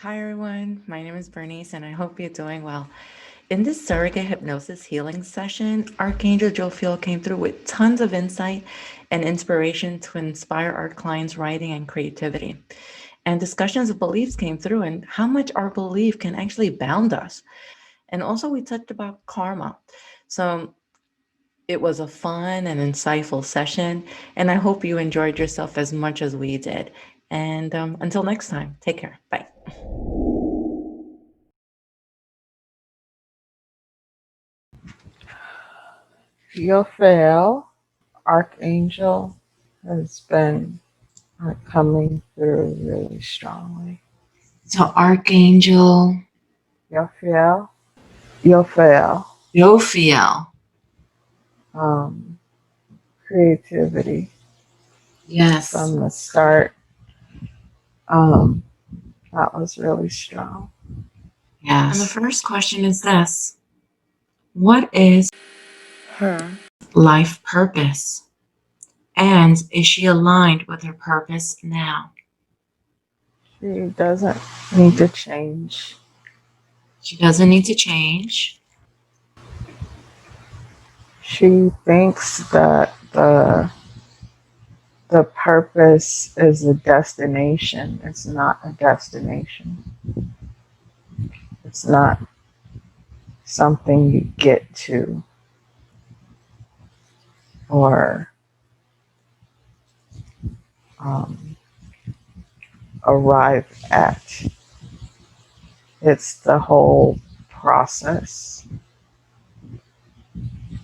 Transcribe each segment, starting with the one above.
Hi, everyone. My name is Bernice, and I hope you're doing well. In this Surrogate Hypnosis Healing session, Archangel Jophiel came through with tons of insight and inspiration to inspire our clients' writing and creativity. And discussions of beliefs came through and how much our belief can actually bound us. And also, we touched about karma. So, it was a fun and insightful session, and I hope you enjoyed yourself as much as we did. And until next time, take care. Bye. Jophiel, Archangel, has been coming through really strongly. So, Archangel Jophiel, Jophiel, Jophiel. um, creativity Yes. from the start. Um, that was really strong. Yes. And the first question is this: what is her life purpose? And is she aligned with her purpose now? She doesn't need to change. She doesn't need to change. She thinks that the purpose is a destination. It's not a destination. It's not something you get to or um, arrive at. It's the whole process.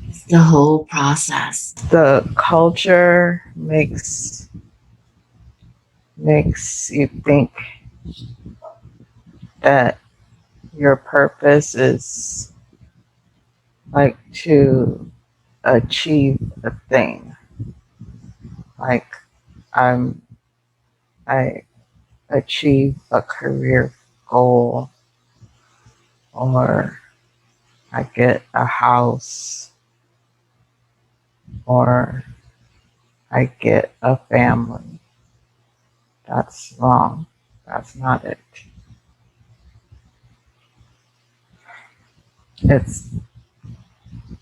It's the whole process. The culture makes you think that your purpose is like to achieve a thing. Like I'm I achieve a career goal or I get a house or I get a family. That's wrong. That's not it. It's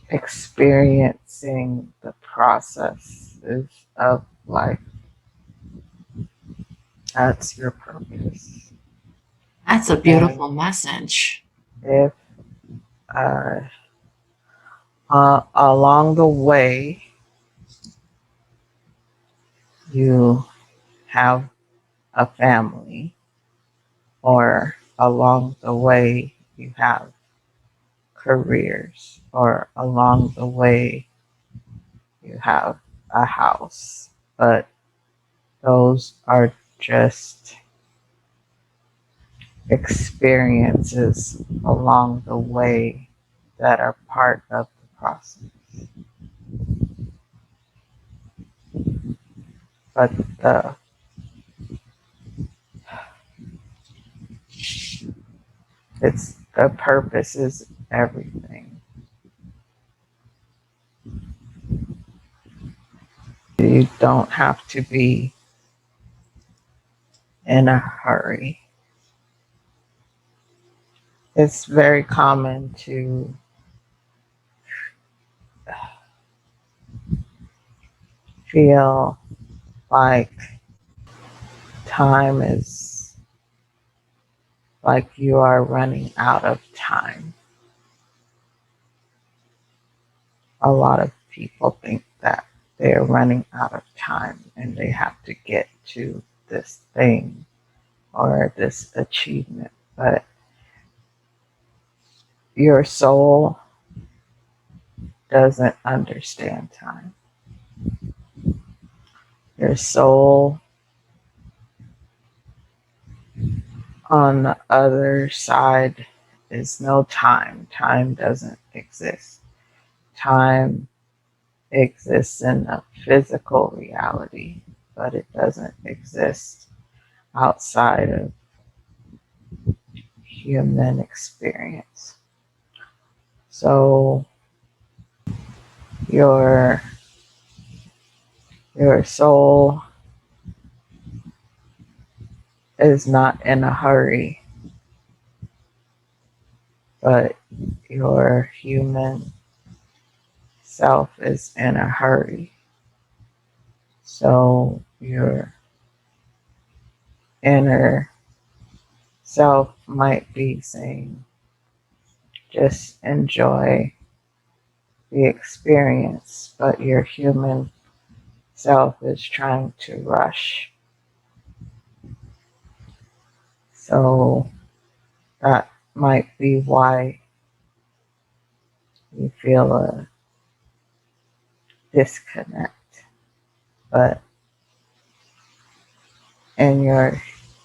experiencing the processes of life. That's your purpose. That's a beautiful And message. if uh, along the way you have a family, or along the way you have careers, or along the way you have a house, but those are just experiences along the way that are part of the process. But the purpose is everything. You don't have to be in a hurry. It's very common to feel like time is like you are running out of time. A lot of people think that they're running out of time and they have to get to this thing or this achievement. But your soul doesn't understand time. Your soul on the other side is no time. Time doesn't exist. Time exists in a physical reality, but it doesn't exist outside of human experience. So your soul is not in a hurry. but your human self is in a hurry. So your inner self might be saying, just enjoy the experience, but your human self is trying to rush. So that might be why you feel a disconnect. But in your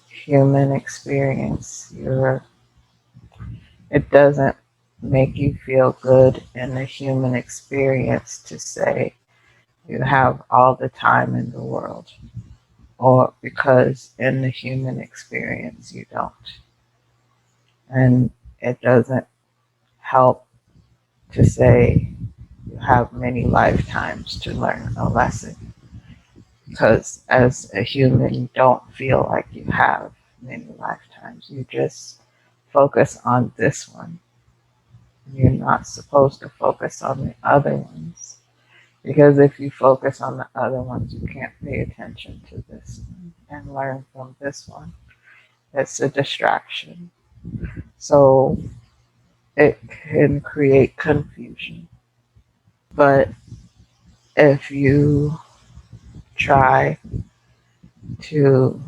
human experience, it doesn't make you feel good in the human experience to say you have all the time in the world, or because in the human experience you don't. And it doesn't help to say you have many lifetimes to learn a lesson, because as a human you don't feel like you have many lifetimes. You just focus on this one. You're not supposed to focus on the other ones, because if you focus on the other ones you can't pay attention to this one and learn from this one. It's a distraction. So it can create confusion. But if you try to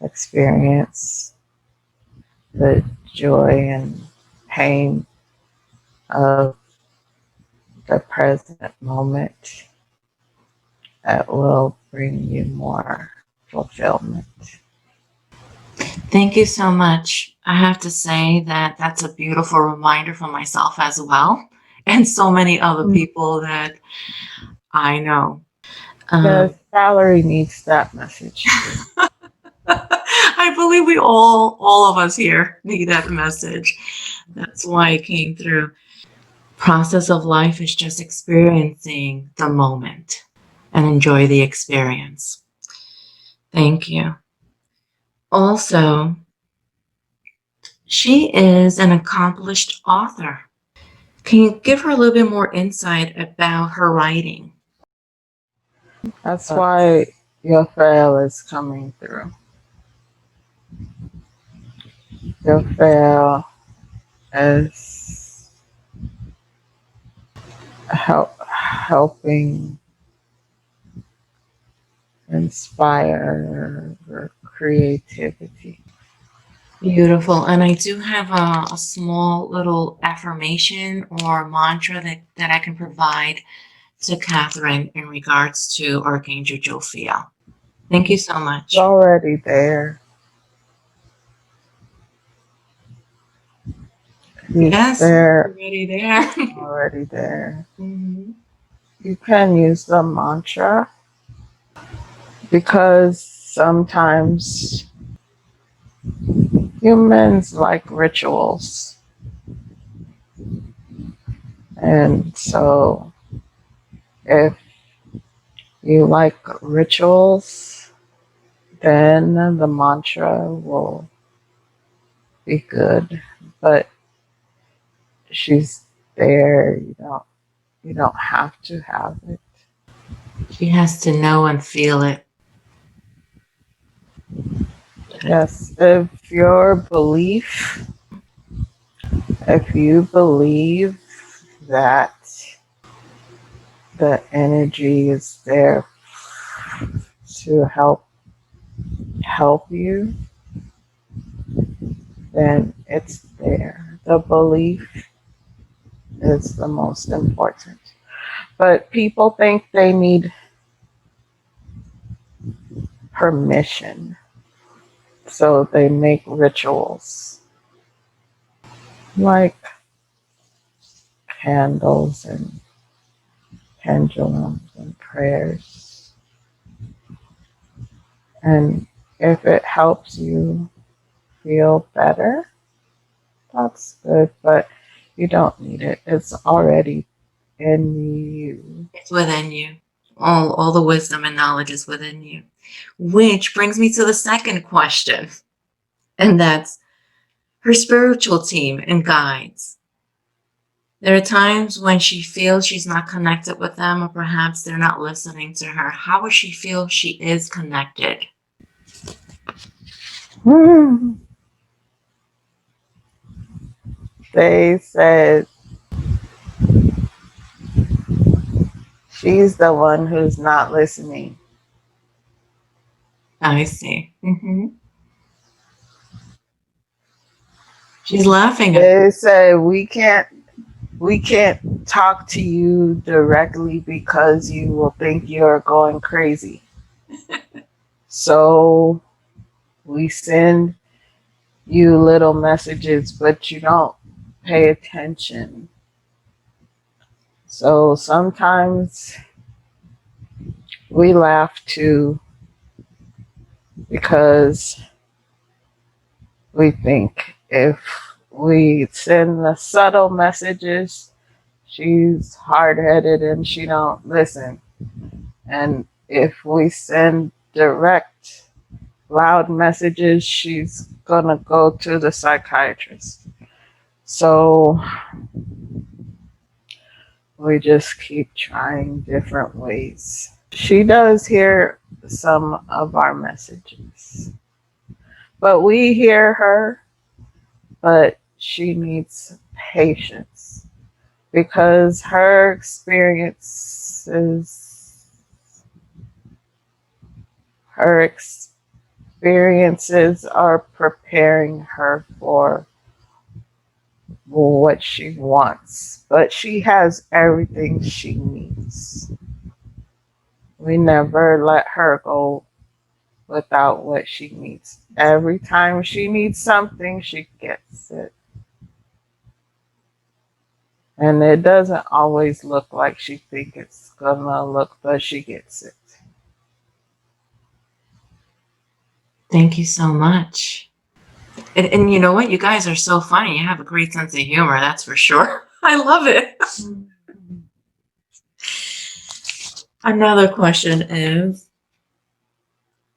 experience the joy and pain of the present moment, it will bring you more fulfillment. Thank you so much. I have to say that that's a beautiful reminder for myself as well, and so many other people that I know. Yes, Um, Valerie needs that message too. I believe we all of us here need that message. That's why it came through. Process of life is just experiencing the moment and enjoy the experience. Thank you. Also, she is an accomplished author. Can you give her a little bit more insight about her writing? That's why Jophiel is coming through. Jophiel is helping inspire creativity. Beautiful. And I do have a small little affirmation or mantra that I can provide to Catherine in regards to Archangel Jophiel. Thank you so It's much. already there. He's Yes, there, already there. already there. Mhm. You can use the mantra because sometimes humans like rituals. And so if you like rituals, then the mantra will be good. But she's there, you don't have to have it. She has to know and feel it. Yes, if you believe that the energy is there to help you, then it's there. The belief is the most important. But people think they need permission, so they make rituals like candles and pendulums and prayers. And if it helps you feel better, that's good, but you don't need it. It's already in you. It's within you. All the wisdom and knowledge is within you. Which brings me to the second question. And that's, her spiritual team and guides. There are times when she feels she's not connected with them, or perhaps they're not listening to her. How would she feel she is connected? They said she's the one who's not listening. I see. She's laughing at They said we can't talk to you directly because you will think you're going crazy. So we send you little messages, but you don't pay attention. So sometimes we laugh too because we think if we send the subtle messages, she's hard-headed and she don't listen. And if we send direct, loud messages, she's gonna go to the psychiatrist. So we just keep trying different ways. She does hear some of our messages, but we hear her, but she needs patience because her experiences are preparing her for what she wants, but she has everything she needs. We never let her go without what she needs. Every time she needs something, she gets it. And it doesn't always look like she thinks it's gonna look, but she gets it. Thank you so much. And you know what? You guys are so funny. You have a great sense of humor, that's for sure. I love it. Another question is,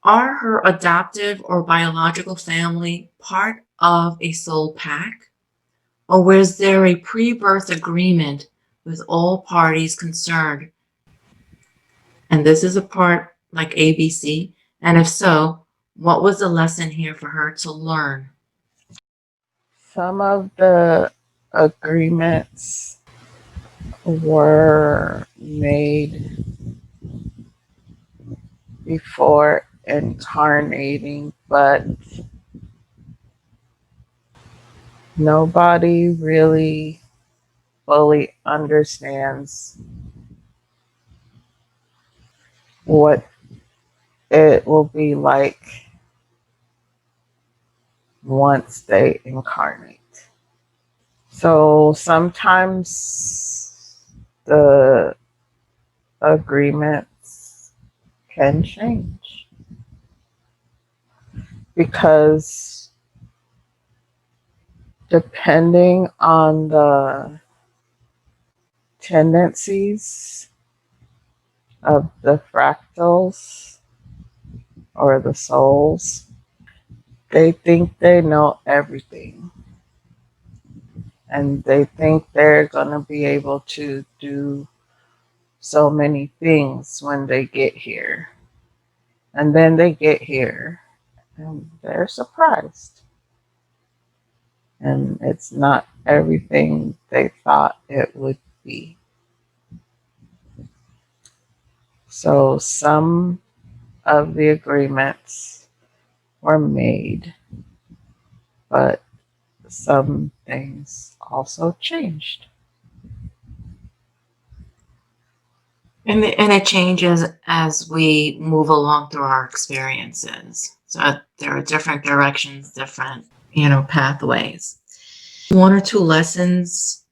are her adoptive or biological family part of a soul pack? Or was there a pre-birth agreement with all parties concerned? And this is a part like ABC. And if so, what was the lesson here for her to learn? Some of the agreements were made before incarnating, but nobody really fully understands what it will be like once they incarnate. So sometimes the agreements can change because depending on the tendencies of the fractals or the souls, they think they know everything. And they think they're going to be able to do so many things when they get here. And then they get here and they're surprised. And it's not everything they thought it would be. So some of the agreements were made, but some things also changed. And it changes as we move along through our experiences. So there are different directions, different, pathways. One or two lessons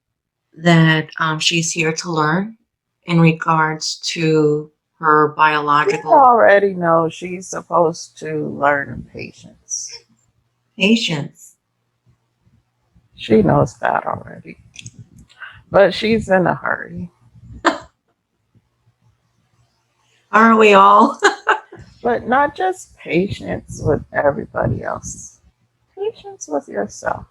that she's here to learn in regards to her She biological already knows she's supposed to learn patience. patience. She knows that already. But she's in a hurry. Aren't we all? But not just patience with everybody else. Patience with yourself.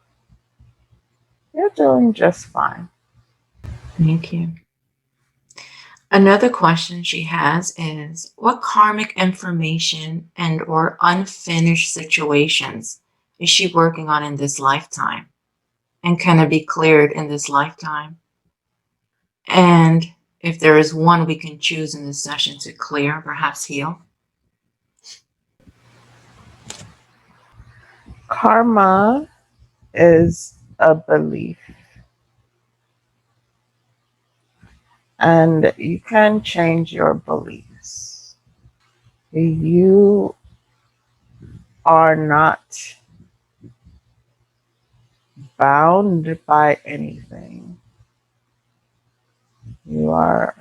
You're doing just fine. Thank you. Another question she has is, what karmic information and or unfinished situations is she working on in this lifetime? And can it be cleared in this lifetime? And if there is one we can choose in this session to clear, perhaps heal? Karma is a belief, and you can change your beliefs. You are not bound by anything. You are,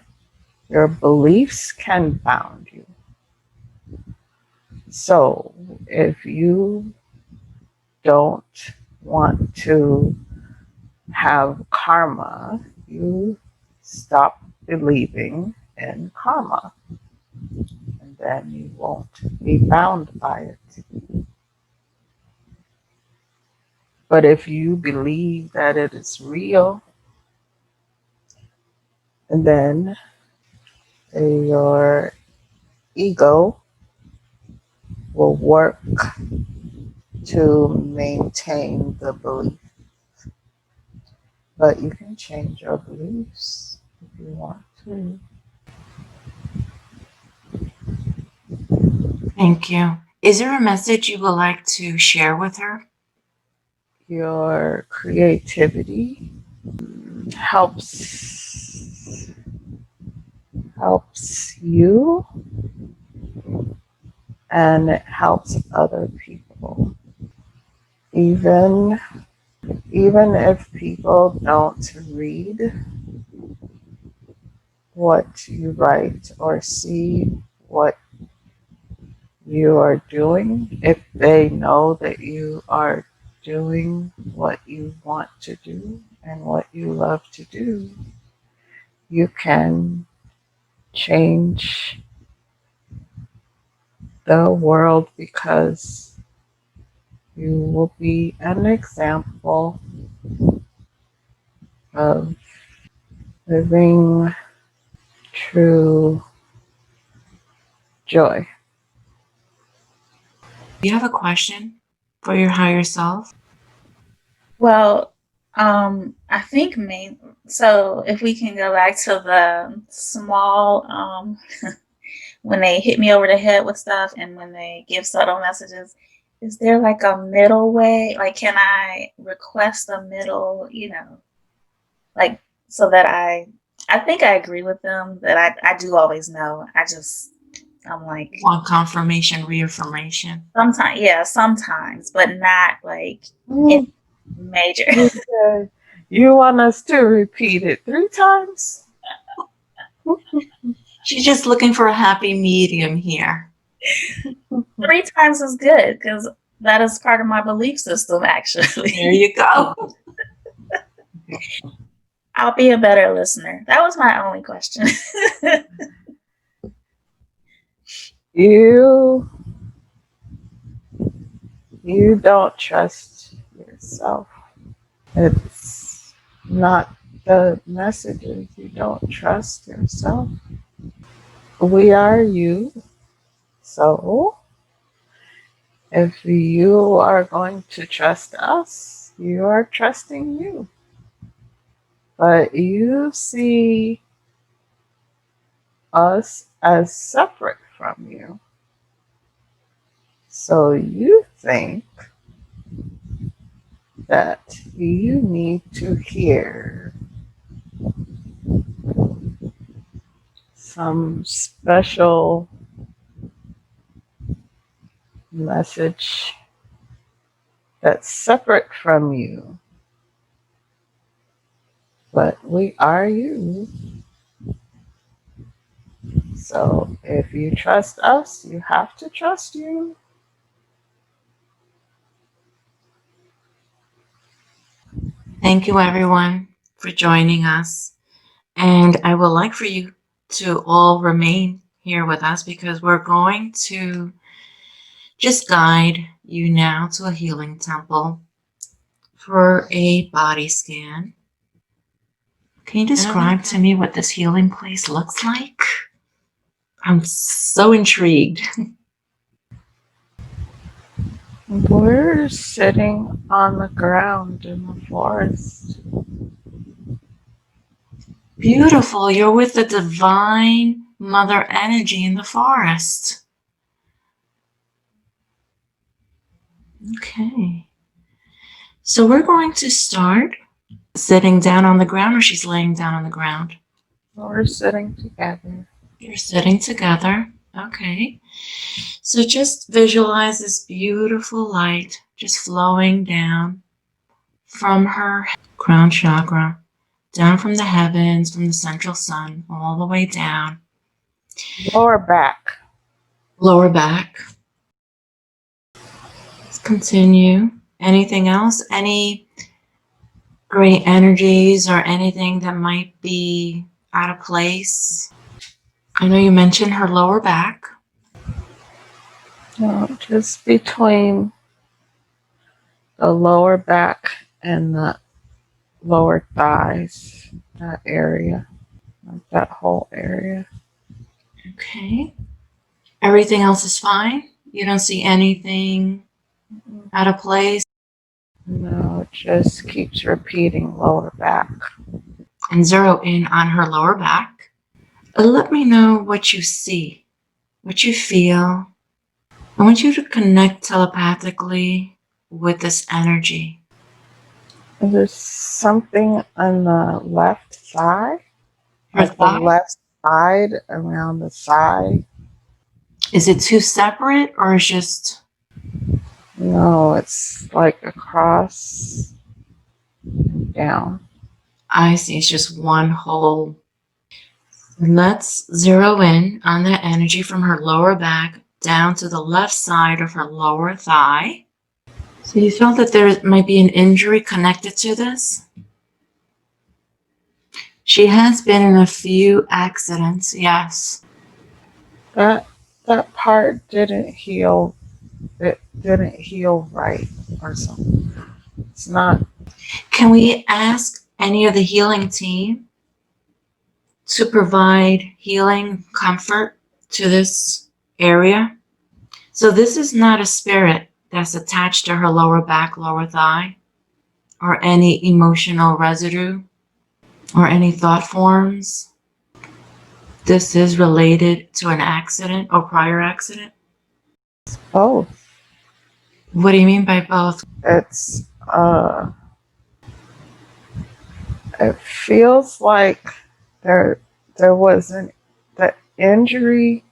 your beliefs can bound you. So if you don't want to have karma, you stop believing in karma, and then you won't be bound by it. But if you believe that it is real, then your ego will work to maintain the belief. But you can change your beliefs if you want to. Thank you. Is there a message you would like to share with her? Your creativity helps you, and it helps other people. Even if people don't read what you write or see what you are doing, if they know that you are doing what you want to do and what you love to do, you can change the world, because you will be an example of living true joy. Do you have a question for your higher self? Well, I think so if we can go back to the small, when they hit me over the head with stuff and when they give subtle messages, is there like a middle way? Like, can I request a middle, like so that I think I agree with them that I do always know. I'm like, Want confirmation, reaffirmation? sometimes, yeah, sometimes, but not like in Mm, major. you want us to repeat it 3 times? She's just looking for a happy medium here. 3 times is good because that is part of my belief system, actually. There you go. I'll be a better listener. That was my only question. You don't trust yourself. It's not the messages. You don't trust yourself. We are you. So if you are going to trust us, you are trusting you. But you see us as separate from you. So you think that you need to hear some special message that's separate from you. But we are you. So if you trust us, you have to trust you. Thank you, everyone, for joining us. And I would like for you to all remain here with us because we're going to just guide you now to a healing temple for a body scan. Can you describe to me what this healing place looks like? I'm so intrigued. We're sitting on the ground in the forest. Beautiful. You're with the divine mother energy in the forest. Okay. So we're going to start sitting down on the ground, or she's laying down on the ground? We're sitting together. You're sitting together. Okay. So just visualize this beautiful light just flowing down from her crown chakra, down from the heavens, from the central sun, all the way down. Lower back. Lower back. Let's continue. Anything else? Any great energies or anything that might be out of place? I know you mentioned her lower back. No, just between the lower back and the lower thighs, that area, like that whole area. Okay. Everything else is fine? You don't see anything out of place? No, it just keeps repeating lower back. And zero in on her lower back. Let me know what you see, what you feel. I want you to connect telepathically with this energy. There's something on the left side, Her like the thigh? left side around the thigh. Is it two separate or is just... No, it's like across and down. I see, it's just one whole. Let's zero in on that energy from her lower back down to the left side of her lower thigh. So you felt that there might be an injury connected to this? She has been in a few accidents, yes. That part didn't heal. It didn't heal right or something. It's not. Can we ask any of the healing team to provide healing comfort to this area? So this is not a spirit that's attached to her lower back, lower thigh, or any emotional residue or any thought forms. This is related to an accident or prior accident. Both. What do you mean by both? It's it feels like there wasn't the injury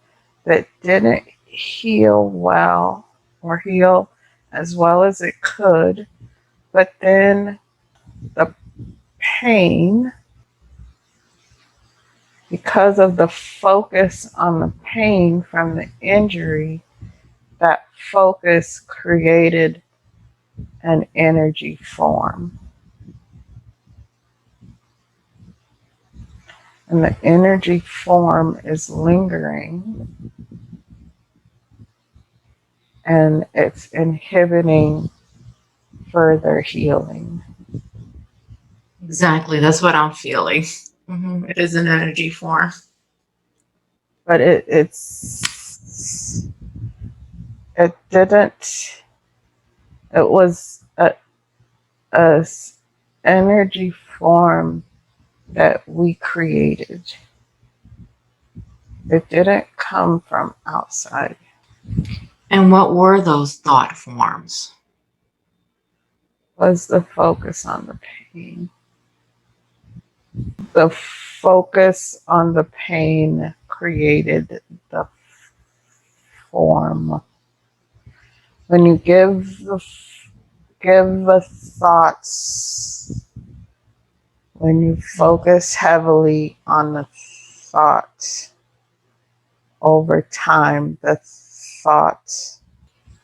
that didn't heal well or heal as well as it could, but then the pain, because of the focus on the pain from the injury, that focus created an energy form. And the energy form is lingering and it's inhibiting further healing. Exactly, that's what I'm feeling. It is an energy form. But it was a energy form that we created. It didn't come from outside. And what were those thought forms? Was the focus on the pain. The focus on the pain created the form. When you give the thoughts, when you focus heavily on the thought, over time the thought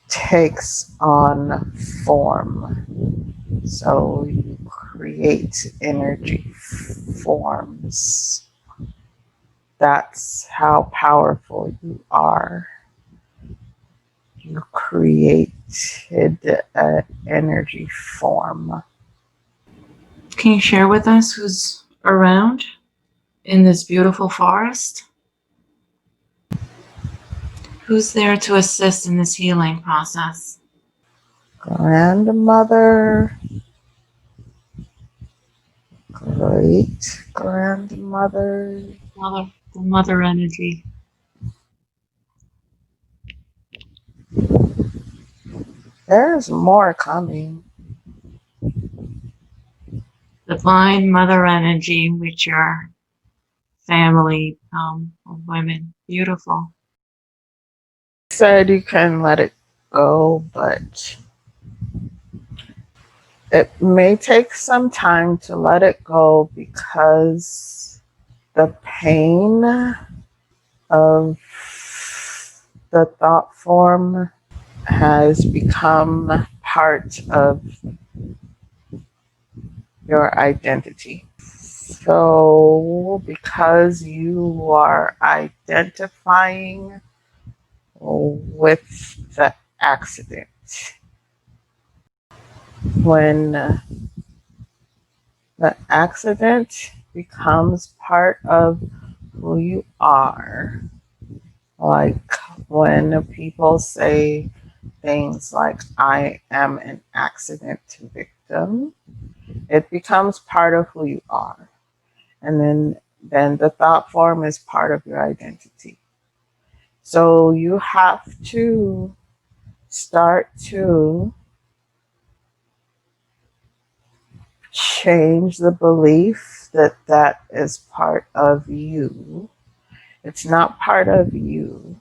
takes on form. So you create energy forms. That's how powerful you are. You created an energy form. Can you share with us who's around in this beautiful forest? Who's there to assist in this healing process? Grandmother, great grandmother. The mother energy. There's more coming. Divine mother energy with your family of women. Beautiful. Said you can let it go, but it may take some time to let it go because the pain of the thought form has become part of your identity. So, because you are identifying with the accident, when the accident becomes part of who you are, like when people say things like, I am an accident victim, it becomes part of who you are. And then the thought form is part of your identity. So you have to start to change the belief that that is part of you. It's not part of you.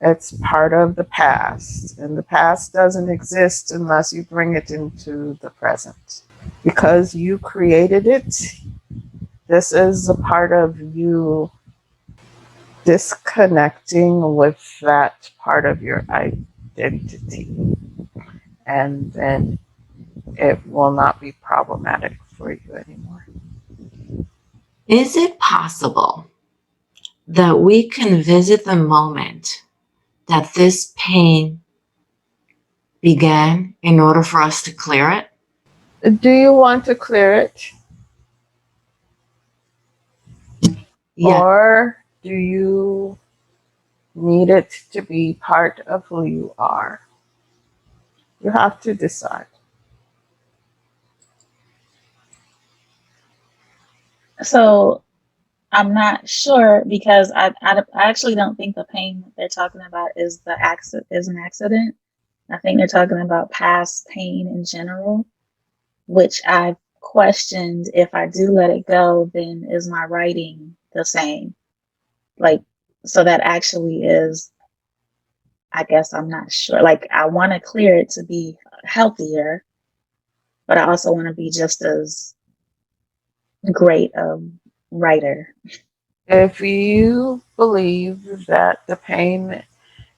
It's part of the past. And the past doesn't exist unless you bring it into the present. Because you created it, this is a part of you disconnecting with that part of your identity. And then it will not be problematic for you anymore. Is it possible that we can visit the moment that this pain began in order for us to clear it? Do you want to clear it? Yeah. Or do you need it to be part of who you are? You have to decide. So I'm not sure because I actually don't think the pain that they're talking about is an accident. I think they're talking about past pain in general, which I've questioned. If I do let it go, then is my writing the same? Like, so that actually is, I guess I'm not sure. Like, I want to clear it to be healthier, but I also want to be just as great a writer. If you believe that the pain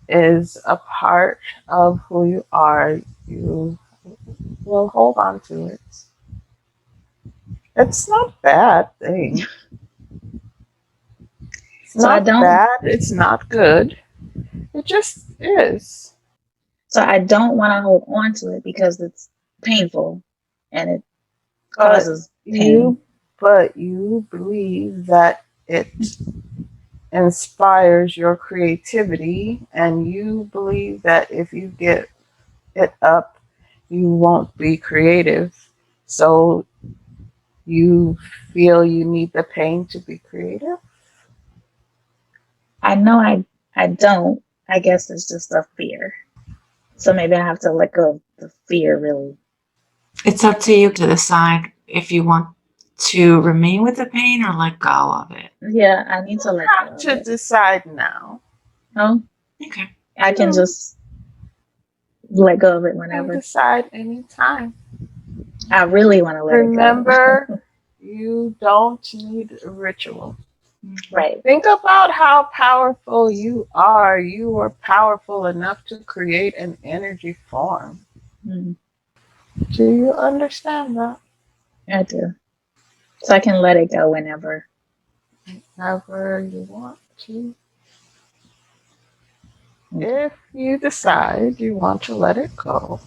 is a part of who you are, you will hold on to it. It's not a bad thing. It's So I not don't, bad. It's not good. It just is. so I don't want to hold on to it because it's painful and it But causes pain. you believe that it inspires your creativity, and you believe that if you get it up, you won't be creative. So you feel you need the pain to be creative. I know I don't. I guess it's just a fear. So maybe I have to let go of the fear, really. It's up to you to decide if you want to remain with the pain or let go of it. Yeah, I need to You let go have of to it. decide now. Oh, Okay. I can You just let go of it can whenever. decide anytime. I really want to let it go. Remember, you don't need a ritual. Right. Think about how powerful you are. You are powerful enough to create an energy form. Mm, Do you understand that? I do. So I can let it go whenever. However you want to. Okay. If you decide you want to let it go,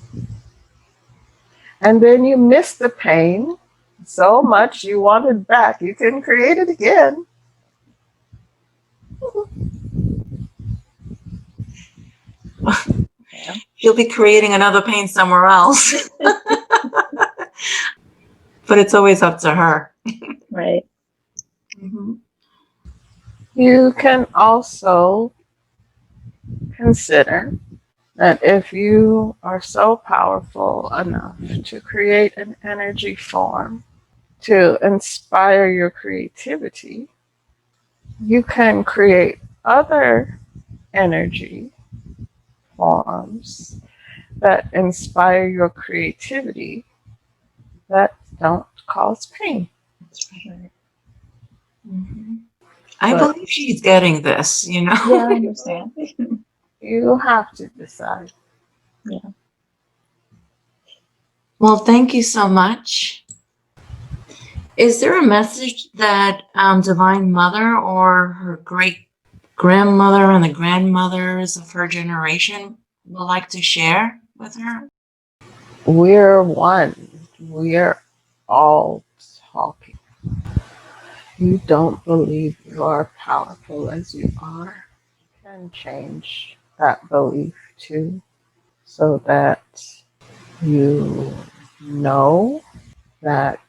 and then you miss the pain, so much you want it back. You can create it again. You'll be creating another pain somewhere else. But it's always up to her. Right. Mm-hmm. You can also consider that if you are so powerful enough to create an energy form to inspire your creativity, you can create other energy forms that inspire your creativity that don't cause pain. That's right. Mm-hmm. I But- believe she's getting this, you know? Yeah, I understand. You have to decide. Yeah. Well, thank you so much. Is there a message that Divine Mother or her great grandmother and the grandmothers of her generation would like to share with her? We're one. We're all talking. You don't believe you are powerful as you are. You can change that belief too, so that you know that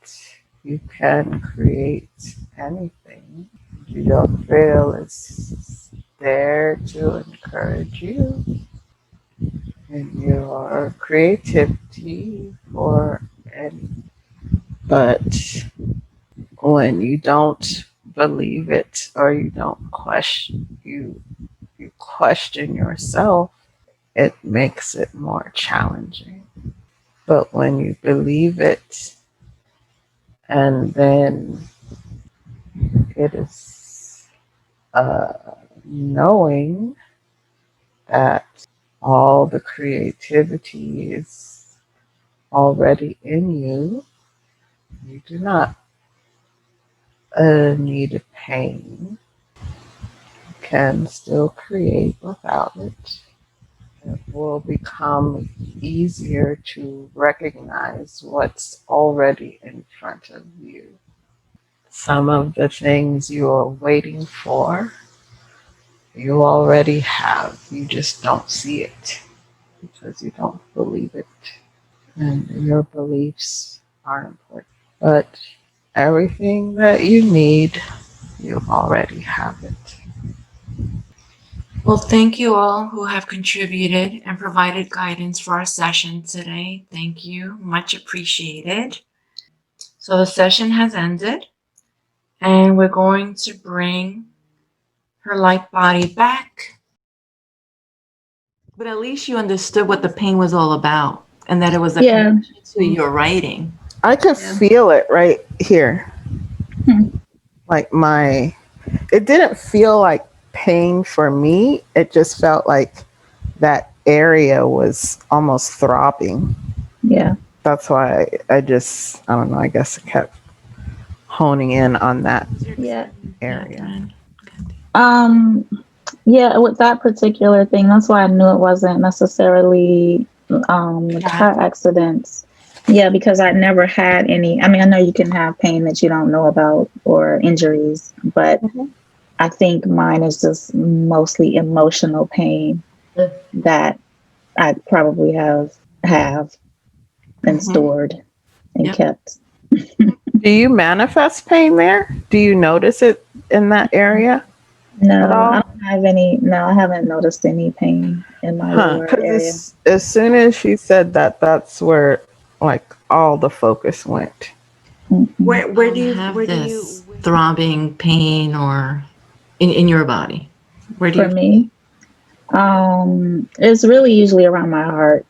you can create anything. Jophiel is there to encourage you in your creativity for any. But when you don't believe it or you don't you question yourself, it makes it more challenging. But when you believe it, and then it is knowing that all the creativity is already in you, you do not need pain. You can still create without it. It will become easier to recognize what's already in front of you. Some of the things you are waiting for, you already have. You just don't see it because you don't believe it. And your beliefs are important. But everything that you need, you already have it. Well, thank you all who have contributed and provided guidance for our session today. Thank you. Much appreciated. So the session has ended, and we're going to bring her light body back. But at least you understood what the pain was all about and that it was a connection to your writing. I could feel it right here. Like it didn't feel like pain for me. It just felt like that area was almost throbbing. Yeah. That's why I don't know, I guess I kept honing in on that area. Yeah, with that particular thing, that's why I knew it wasn't necessarily car accidents. Yeah, because I never had any. I mean, I know you can have pain that you don't know about or injuries, but I think mine is just mostly emotional pain that I probably have and stored and kept. Do you manifest pain there? Do you notice it in that area? No, I don't have any. No, I haven't noticed any pain in my lower area. As soon as she said that, that's where like all the focus went. Mm-hmm. Where do you have this throbbing pain or in your body? Where do For me, it's really usually around my heart.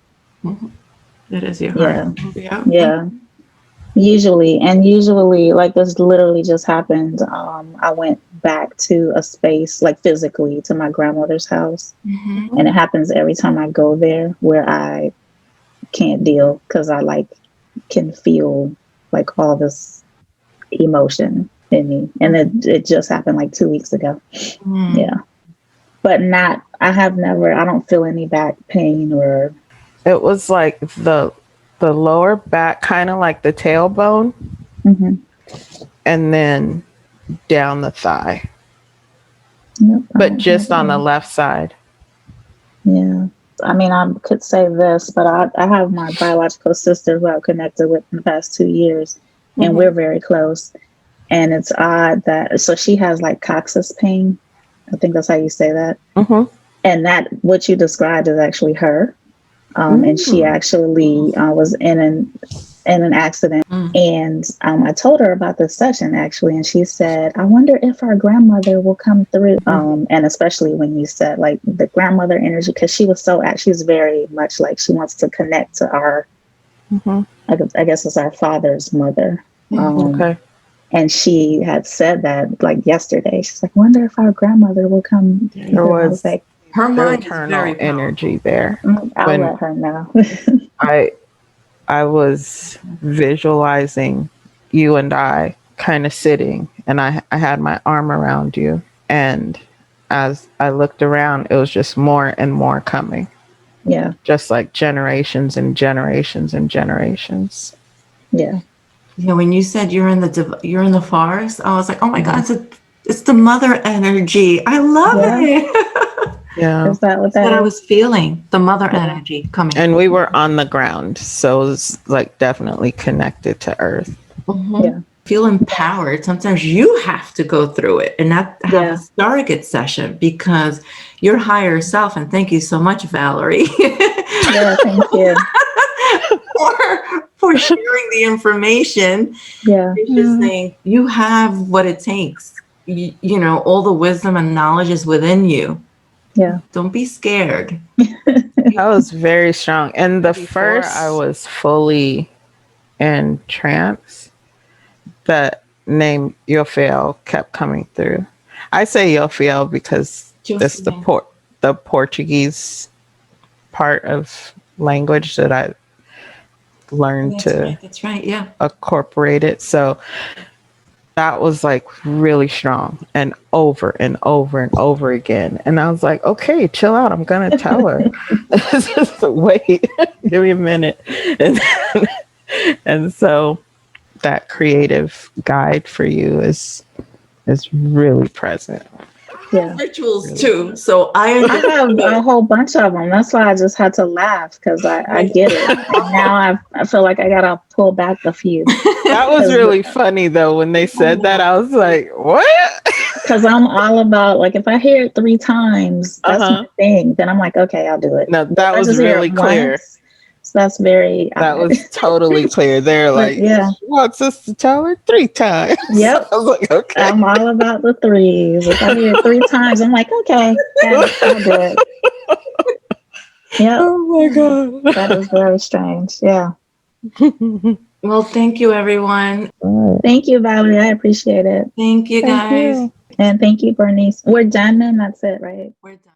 It is your heart. Yeah. Usually, like this literally just happened. I went back to a space, like physically, to my grandmother's house, and it happens every time I go there, where I can't deal because I like can feel like all this emotion in me, and it just happened like 2 weeks ago. Yeah, but I don't feel any back pain or. It was like the lower back, kind of like the tailbone, Mm-hmm. and then down the thigh, Yep, I but don't just have on the any. left side. Yeah. I mean, I could say this, but I have my biological sister who I've connected with in the past 2 years, and Mm-hmm. we're very close. And it's odd that, so she has like coccyx pain. I think that's how you say that. Mm-hmm. And that, what you described is actually her. And she Mm. actually was in an accident. Mm. And I told her about this session actually, and she said, "I wonder if our grandmother will come through." And especially when you said like the grandmother energy, because she was so she's very much like she wants to connect to our, Mm-hmm. I guess it's our father's mother. Okay. And she had said that like yesterday. She's like, "Wonder if our grandmother will come There through." I was was like, Her the mind is eternal very powerful. energy there. "I'll When let her know." I I was visualizing you and I kind of sitting, and I had my arm around you, and as I looked around, it was just more and more coming, Yeah, just like generations and generations and generations. yeah, Yeah, when you said you're in the forest, I was like, oh my mhm. God, it's the mother energy. I love Yeah. it. Yeah. Is that what That's that what I is? was feeling, the mother Yeah, energy coming. And we were on the ground, so it was like definitely connected to earth. Hmm. yeah, Feel empowered. Sometimes you have to go through it and not have a yeah, surrogate session because your higher self, and thank you so much, Valerie, yeah. Thank you. for sharing the information. Yeah, It's just Yeah. saying you have what it takes. You know, all the wisdom and knowledge is within you. yeah, Don't be scared. That was very strong. And the Before first I was fully in trance. That name Jophiel kept coming through. I say Jophiel because that's Jophiel. the Portuguese part of language that I learned That's to right. That's right. Yeah. incorporate it. So that was like really strong and over and over and over again. And I was like, okay, chill out. I'm gonna tell her. Just wait, give me a minute. And, and so that creative guide for you is really present. yeah. Rituals Really. too. So I I have understood a it. whole bunch of them. That's why I just had to laugh because I get it. And now I feel like I gotta pull back a few That was because really funny though when they said that. I was like, what? I'm all about like if I hear it 3 times, that's my Uh-huh. thing. Then I'm like, okay, I'll do it. No, But if that I was just hear really it clear. once, so that's very That odd. was totally clear. They're But like, yeah, she wants us to tell her 3 times. yep. I was like, okay. I'm all about the threes. If I hear it 3 times, I'm like, okay, got it. I'll do it. Yep. Oh my That god. is very strange. Yeah. Well, thank you, everyone. Thank you, Valerie. I appreciate it. Thank you, Thank guys. you. And thank you, Bernice. We're done then. That's it, right? We're done.